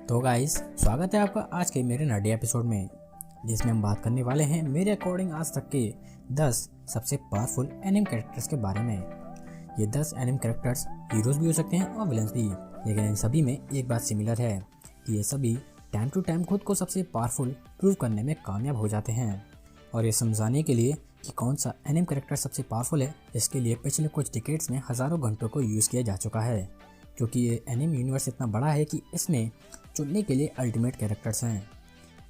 तो गाइस, स्वागत है आपका आज के मेरे नर्डी एपिसोड में, जिसमें हम बात करने वाले हैं मेरे अकॉर्डिंग आज तक के 10 सबसे पावरफुल एनिमे कैरेक्टर्स के बारे में। ये 10 एनिमे कैरेक्टर्स हीरोज भी हो सकते हैं और विलन्स भी, लेकिन इन सभी में एक बात सिमिलर है कि ये सभी टाइम टू टाइम खुद को सबसे पावरफुल प्रूव करने में कामयाब हो जाते हैं। और ये समझाने के लिए कि कौन सा एनिमे कैरेक्टर सबसे पावरफुल है, इसके लिए पिछले कुछ डिकेड्स में हज़ारों घंटों को यूज़ किया जा चुका है, क्योंकि ये एनिमे यूनिवर्स इतना बड़ा है कि इसमें चुनने के लिए अल्टीमेट कैरेक्टर्स हैं,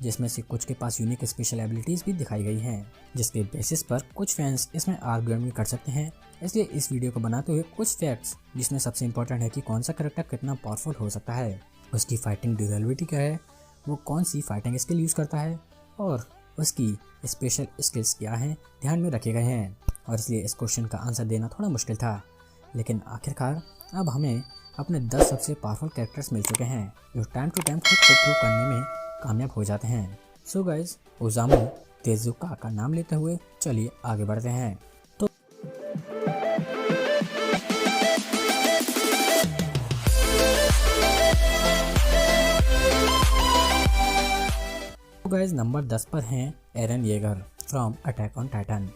जिसमें से कुछ के पास यूनिक स्पेशल एबिलिटीज़ भी दिखाई गई हैं, जिसके बेसिस पर कुछ फैंस इसमें आर्ग्यूमेंट भी कर सकते हैं। इसलिए इस वीडियो को बनाते हुए कुछ फैक्ट्स, जिसमें सबसे इंपॉर्टेंट है कि कौन सा कैरेक्टर कितना पावरफुल हो सकता है, उसकी फाइटिंग ड्यूरेबिलिटी क्या है, वो कौन सी फाइटिंग स्किल यूज़ करता है और उसकी स्पेशल स्किल्स क्या हैं, ध्यान में रखे गए हैं। और इसलिए इस क्वेश्चन का आंसर देना थोड़ा मुश्किल था, लेकिन आखिरकार अब हमें अपने 10 सबसे पावरफुल कैरेक्टर्स मिल चुके हैं जो टाइम टू टाइम खुद को प्रूव करने में कामयाब हो जाते हैं। सो गाइस, ओजामू तेजुका का नाम लेते हुए चलिए आगे बढ़ते हैं। तो गाइस, नंबर 10 पर हैं Eren Yeager from attack on Titan.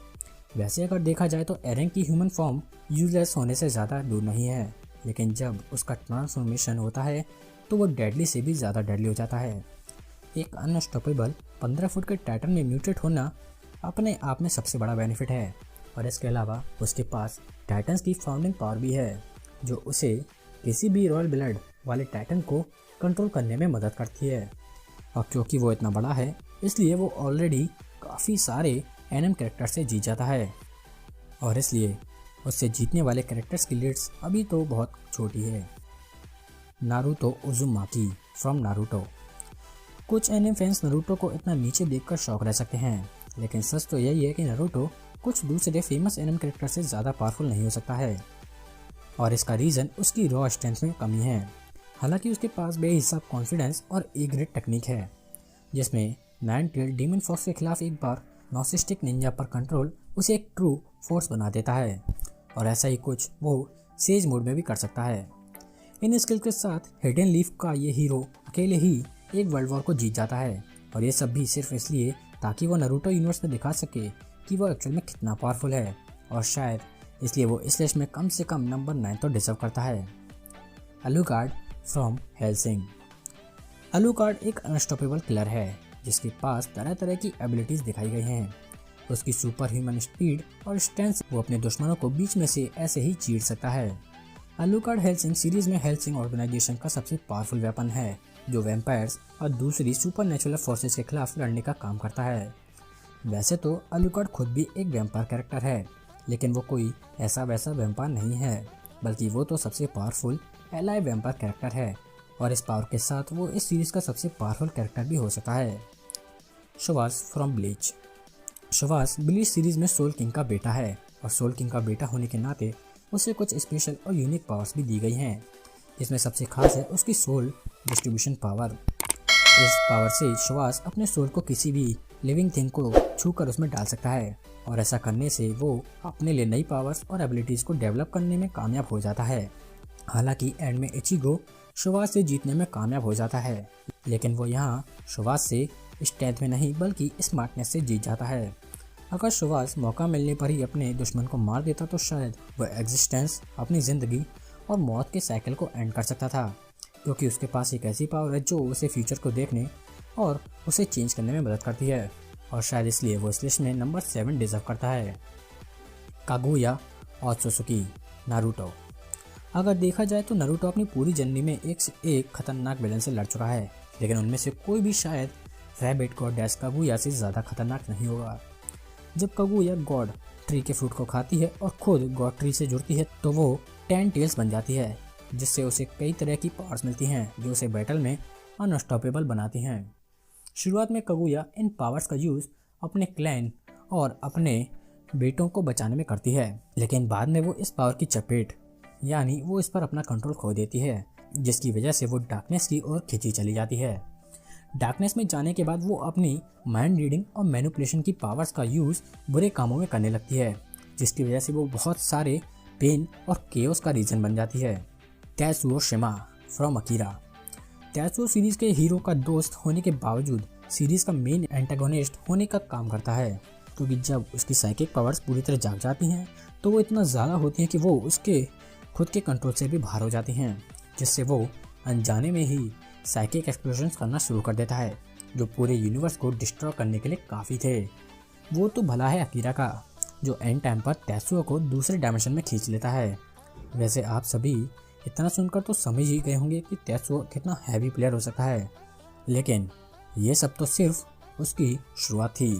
वैसे अगर देखा जाए तो एरन की ह्यूमन फॉर्म यूजलेस होने से ज़्यादा दूर नहीं है, लेकिन जब उसका ट्रांसफॉर्मेशन होता है तो वो डेडली से भी ज़्यादा डेडली हो जाता है। एक अनस्टॉपेबल 15 फुट के टाइटन में म्यूटेट होना अपने आप में सबसे बड़ा बेनिफिट है, और इसके अलावा उसके पास टाइटन्स की फाउंडिंग पावर भी है, जो उसे किसी भी रॉयल ब्लड वाले टाइटन को कंट्रोल करने में मदद करती है। और क्योंकि वो इतना बड़ा है, इसलिए वो ऑलरेडी काफ़ी सारे एनिमे कैरेक्टर से जीत जाता है, और इसलिए उससे जीतने वाले कैरेक्टर्स की लिस्ट अभी तो बहुत छोटी है। Naruto Uzumaki from Naruto. कुछ एनिमे फैंस नारुतो को इतना नीचे देखकर शौक रह सकते हैं, लेकिन सच तो यही है कि नारुतो कुछ दूसरे फेमस एनिमे कैरेक्टर से ज़्यादा पावरफुल नहीं हो सकता है, और इसका रीज़न उसकी रॉ स्ट्रेंथ में कमी है। हालांकि उसके पास बेहिसाब कॉन्फिडेंस और ए ग्रेड टेक्निक है, जिसमें 9 टेल डीमन फोर्स के खिलाफ एक बार नॉसिस्टिक निंजा पर कंट्रोल उसे एक ट्रू फोर्स बना देता है, और ऐसा ही कुछ वो सेज मोड में भी कर सकता है। इन स्किल के साथ हिडन लीफ का ये हीरो अकेले ही एक वर्ल्ड वॉर को जीत जाता है, और ये सब भी सिर्फ इसलिए ताकि वो नारुतो यूनिवर्स में दिखा सके कि वो एक्चुअल में कितना पावरफुल है, और शायद इसलिए वो इस लिस्ट में कम से कम नंबर 9 तो डिजर्व करता है। अलुकार्ड फ्रॉम हेल्सिंग। अलुकार्ड एक अनस्टॉपेबल किलर है, जिसके पास तरह तरह की एबिलिटीज़ दिखाई गई हैं। उसकी सुपर ह्यूमन स्पीड और स्ट्रेंथ से वो अपने दुश्मनों को बीच में से ऐसे ही चीर सकता है। अलुकार्ड हेल्सिंग सीरीज में हेल्सिंग ऑर्गेनाइजेशन का सबसे पावरफुल वेपन है, जो वैम्पायर्स और दूसरी सुपर नेचुरल फोर्सेस के खिलाफ लड़ने का काम करता है। वैसे तो अलुकार्ड खुद भी एक वैम्पायर कैरेक्टर है, लेकिन वो कोई ऐसा वैसा वैम्पायर नहीं है, बल्कि वो तो सबसे पावरफुल एलाई वैम्पायर कैरेक्टर है, और इस पावर के साथ वो इस सीरीज का सबसे पावरफुल कैरेक्टर भी हो सकता है। शुवास फ्रॉम ब्लीच। शुवास ब्लीच सीरीज में सोल किंग का बेटा है, और सोल किंग का बेटा होने के नाते उसे कुछ स्पेशल और यूनिक पावर्स भी दी गई हैं, जिसमें सबसे खास है उसकी सोल डिस्ट्रीब्यूशन पावर। इस पावर से शुवास अपने सोल को किसी भी लिविंग थिंग को छूकर उसमें डाल सकता है, और ऐसा करने से वो अपने लिए नई पावर्स और एबिलिटीज़ को डेवलप करने में कामयाब हो जाता है। हालांकि एंड में इचिगो शुवास से जीतने में कामयाब हो जाता है, लेकिन वो यहाँ शुवास से स्ट्रेंथ में नहीं बल्कि स्मार्टनेस से जीत जाता है। अगर शुवास मौका मिलने पर ही अपने दुश्मन को मार देता तो शायद वह एग्जिस्टेंस, अपनी ज़िंदगी और मौत के साइकिल को एंड कर सकता था, क्योंकि उसके पास एक ऐसी पावर है जो उसे फ्यूचर को देखने और उसे चेंज करने में मदद करती है, और शायद इसलिए वो इस लिस्ट में नंबर 7 डिजर्व करता है। Kaguya Otsutsuki Naruto. अगर देखा जाए तो नारुतो अपनी पूरी जर्नी में एक से एक खतरनाक विलन से लड़ चुका है, लेकिन उनमें से कोई भी शायद रैबिट गॉडेस कागुया से ज़्यादा खतरनाक नहीं होगा। जब कागुया गॉड ट्री के फ्रूट को खाती है और खुद गॉड ट्री से जुड़ती है, तो वो 10 टेल्स बन जाती है, जिससे उसे कई तरह की पावर्स मिलती हैं जो उसे बैटल में अनस्टॉपेबल बनाती हैं। शुरुआत में कागुया इन पावर्स का यूज़ अपने क्लैन और अपने बेटों को बचाने में करती है, लेकिन बाद में वो इस पावर की चपेट यानी वो इस पर अपना कंट्रोल खो देती है, जिसकी वजह से वो डार्कनेस की ओर खींची चली जाती है। डार्कनेस में जाने के बाद वो अपनी माइंड रीडिंग और मैनिपुलेशन की पावर्स का यूज़ बुरे कामों में करने लगती है, जिसकी वजह से वो बहुत सारे पेन और केओस का रीज़न बन जाती है। तेत्सुओ शिमा फ्रॉम अकीरा। तेत्सुओ सीरीज के हीरो का दोस्त होने के बावजूद सीरीज का मेन एंटागोनिस्ट होने का काम करता है, क्योंकि जब उसकी साइकिक पावर्स पूरी तरह जाग जाती हैं तो वो इतना ज़्यादा होती हैं कि वो उसके खुद के कंट्रोल से भी बाहर हो जाती हैं, जिससे वो अनजाने में ही साइकिक एक्सप्लोजन्स करना शुरू कर देता है, जो पूरे यूनिवर्स को डिस्ट्रॉय करने के लिए काफ़ी थे। वो तो भला है अकीरा का, जो एंड टाइम पर तेत्सुओ को दूसरे डायमेंशन में खींच लेता है। वैसे आप सभी इतना सुनकर तो समझ ही गए होंगे कि तेत्सुओ कितना हैवी प्लेयर हो सकता है, लेकिन ये सब तो सिर्फ उसकी शुरुआत थी,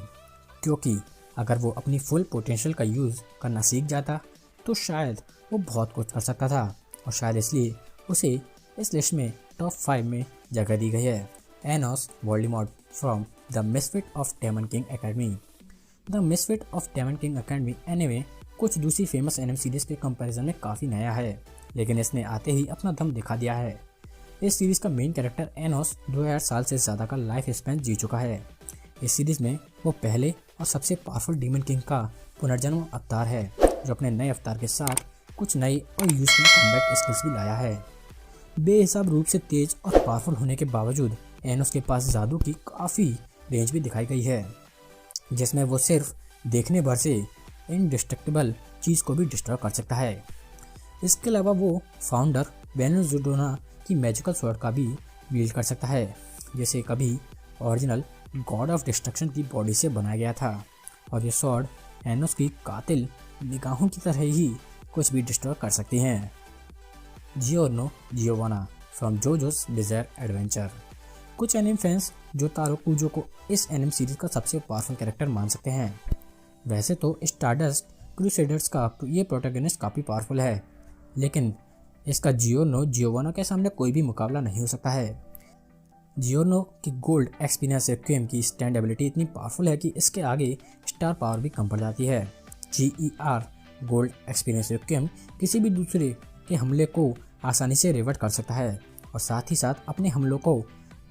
क्योंकि अगर वो अपनी फुल पोटेंशियल का यूज़ करना सीख जाता तो शायद वो बहुत कुछ कर सकता था, और शायद इसलिए उसे इस लिस्ट में टॉप 5 में जगह दी गई है। Enos Voldemort from the misfit of daemon king academy. The misfit of daemon king academy anyway कुछ दूसरी फेमस एनिमे सीरीज के कंपैरिजन में काफ़ी नया है, लेकिन इसने आते ही अपना दम दिखा दिया है। इस सीरीज का मेन कैरेक्टर एनोस 2000 साल से ज़्यादा का लाइफ स्पैन जी चुका है। इस सीरीज में वो पहले और सबसे पावरफुल डीमन किंग का पुनर्जन्म अवतार है, जो अपने नए अवतार के साथ कुछ नई और यूजफुल कॉम्बैट स्किल्स भी लाया है। बेहिसाब रूप से तेज और पावरफुल होने के बावजूद एनोस के पास जादू की काफ़ी रेंज भी दिखाई गई है, जिसमें वो सिर्फ देखने भर से इनडिस्ट्रक्टिबल चीज़ को भी डिस्ट्रॉय कर सकता है। इसके अलावा वो फाउंडर बेनोजुडोना की मैजिकल स्वॉर्ड का भी विल्ड कर सकता है, जैसे कभी ओरिजिनल गॉड ऑफ डिस्ट्रक्शन की बॉडी से बनाया गया था, और ये स्वॉर्ड एनोस की कातिल निगाहों की तरह ही कुछ भी डिस्ट्रॉय कर सकती हैं। Giorno Giovanna from JoJo's Bizarre Adventure. कुछ एनिमे फैंस जोतारो कुजो को इस एनिमे सीरीज का सबसे पावरफुल कैरेक्टर मान सकते हैं। वैसे तो स्टारडस्ट क्रूसेडर्स का ये प्रोटैगनिस्ट काफ़ी पावरफुल है, लेकिन इसका जियोनो जियोवाना के सामने कोई भी मुकाबला नहीं हो सकता है। जियोनो की गोल्ड एक्सपीरियंस रिक्विएम की स्टैंड एबिलिटी इतनी पावरफुल है कि इसके आगे स्टार पावर भी कम पड़ जाती है। GER गोल्ड एक्सपीरियंस रिक्विएम किसी भी दूसरे के हमले को आसानी से रिवर्ट कर सकता है, और साथ ही साथ अपने हमलों को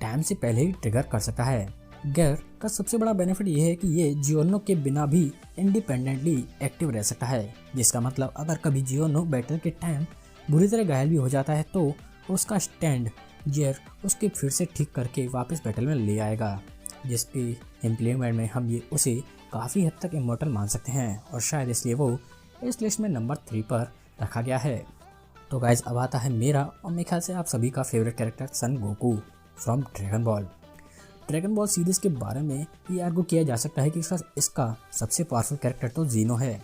टाइम से पहले ही ट्रिगर कर सकता है। गैर का सबसे बड़ा बेनिफिट ये है कि ये जियोनो के बिना भी इंडिपेंडेंटली एक्टिव रह सकता है, जिसका मतलब अगर कभी जियोनो बैटल के टाइम बुरी तरह घायल भी हो जाता है तो उसका स्टैंड गियर उसके फिर से ठीक करके वापस बैटल में ले आएगा, जिसकी इम्प्लीमेंट में हम ये उसे काफ़ी हद तक इमॉर्टल मान सकते हैं, और शायद इसलिए वो इस लिस्ट में नंबर 3 पर रखा गया है। तो गाइज अब आता है मेरा और मेरे ख्याल से आप सभी का favourite character Son Goku from Dragon Ball. Dragon Ball series के बारे में ये आर्गू किया जा सकता है कि इसका सबसे पावरफुल कैरेक्टर तो जीनो है,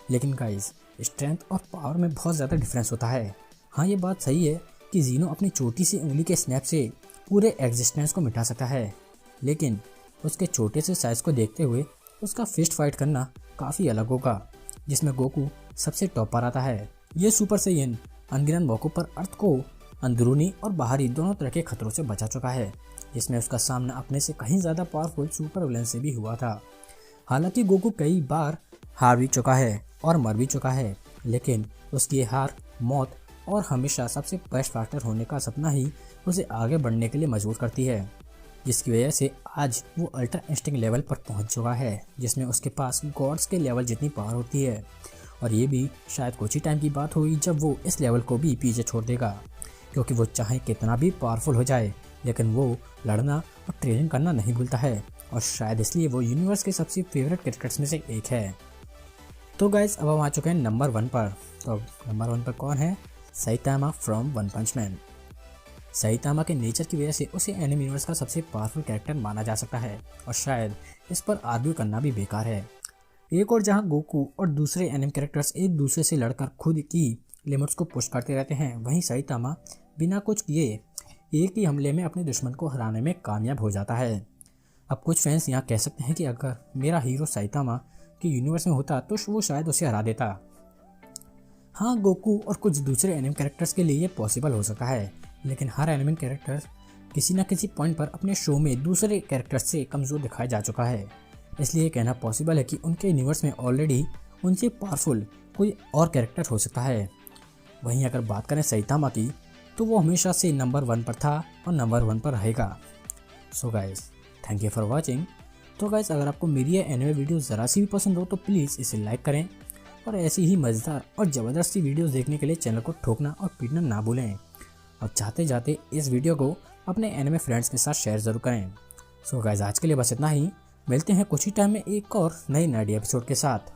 लेकिन गाइज स्ट्रेंथ और पावर में बहुत ज़्यादा डिफरेंस होता है। हाँ, ये बात सही है कि जीनो अपनी छोटी सी उंगली के स्नैप से पूरे एग्जिस्टेंस को मिटा सकता है, लेकिन उसके छोटे से साइज को देखते हुए उसका फिस्ट फाइट करना काफ़ी अलग होगा, जिसमें गोकू सबसे टॉप पर आता है। ये सुपर सैयन अनगिनत मौकों पर अर्थ को अंदरूनी और बाहरी दोनों तरह के खतरों से बचा चुका है, जिसमें उसका सामना अपने से कहीं ज़्यादा पावरफुल सुपर विलेन से भी हुआ था। हालांकि गोकू कई बार हार भी चुका है और मर भी चुका है, लेकिन उसकी ये हार, मौत और हमेशा सबसे बेस्ट फाइटर होने का सपना ही उसे आगे बढ़ने के लिए मजबूर करती है, जिसकी वजह से आज वो अल्ट्रा इंस्टिंक्ट लेवल पर पहुंच चुका है, जिसमें उसके पास गॉड्स के लेवल जितनी पावर होती है। और ये भी शायद कुछ ही टाइम की बात होगी जब वो इस लेवल को भी पीछे छोड़ देगा, क्योंकि वो चाहे कितना भी पावरफुल हो जाए, लेकिन वो लड़ना और ट्रेनिंग करना नहीं भूलता है, और शायद इसलिए वो यूनिवर्स के सबसे फेवरेट क्रिकेटर्स में से एक है। तो गाइज अब हम आ चुके हैं नंबर 1 पर। तो नंबर 1 पर कौन है? Saitama from One Punch Man. Saitama के नेचर की वजह से उसे एनिमे यूनिवर्स का सबसे पावरफुल कैरेक्टर माना जा सकता है, और शायद इस पर आर्ग्यू करना भी बेकार है। एक और जहां गोकू और दूसरे एनिमे कैरेक्टर्स एक दूसरे से लड़कर खुद की लिमिट्स को पुश करते रहते हैं, वहीं साइतामा बिना कुछ किए एक ही हमले में अपने दुश्मन को हराने में कामयाब हो जाता है। अब कुछ फैंस यहाँ कह सकते हैं कि अगर मेरा हीरो साइतामा के यूनिवर्स में होता तो वो शायद उसे हरा देता। हाँ, गोकू और कुछ दूसरे एनिमे कैरेक्टर्स के लिए ये पॉसिबल हो सकता है, लेकिन हर एनिमे कैरेक्टर किसी न किसी पॉइंट पर अपने शो में दूसरे कैरेक्टर्स से कमज़ोर दिखाया जा चुका है, इसलिए कहना पॉसिबल है कि उनके यूनिवर्स में ऑलरेडी उनसे पावरफुल कोई और कैरेक्टर हो सकता है। वहीं अगर बात करें साइतामा की, तो वो हमेशा से नंबर 1 पर था और नंबर 1 पर रहेगा। So guys, thank you for watching. तो गाइस, अगर आपको मेरी ये एनिमे वीडियो ज़रा सी भी पसंद हो तो प्लीज़ इसे लाइक करें, और ऐसी ही मज़ेदार और ज़बरदस्ती वीडियोस देखने के लिए चैनल को ठोकना और पीटना ना भूलें। और चाहते जाते इस वीडियो को अपने एनिमे फ्रेंड्स के साथ शेयर ज़रूर करें। सो गाइस, आज के लिए बस इतना ही। मिलते हैं कुछ ही टाइम में एक और नई नई एपिसोड के साथ।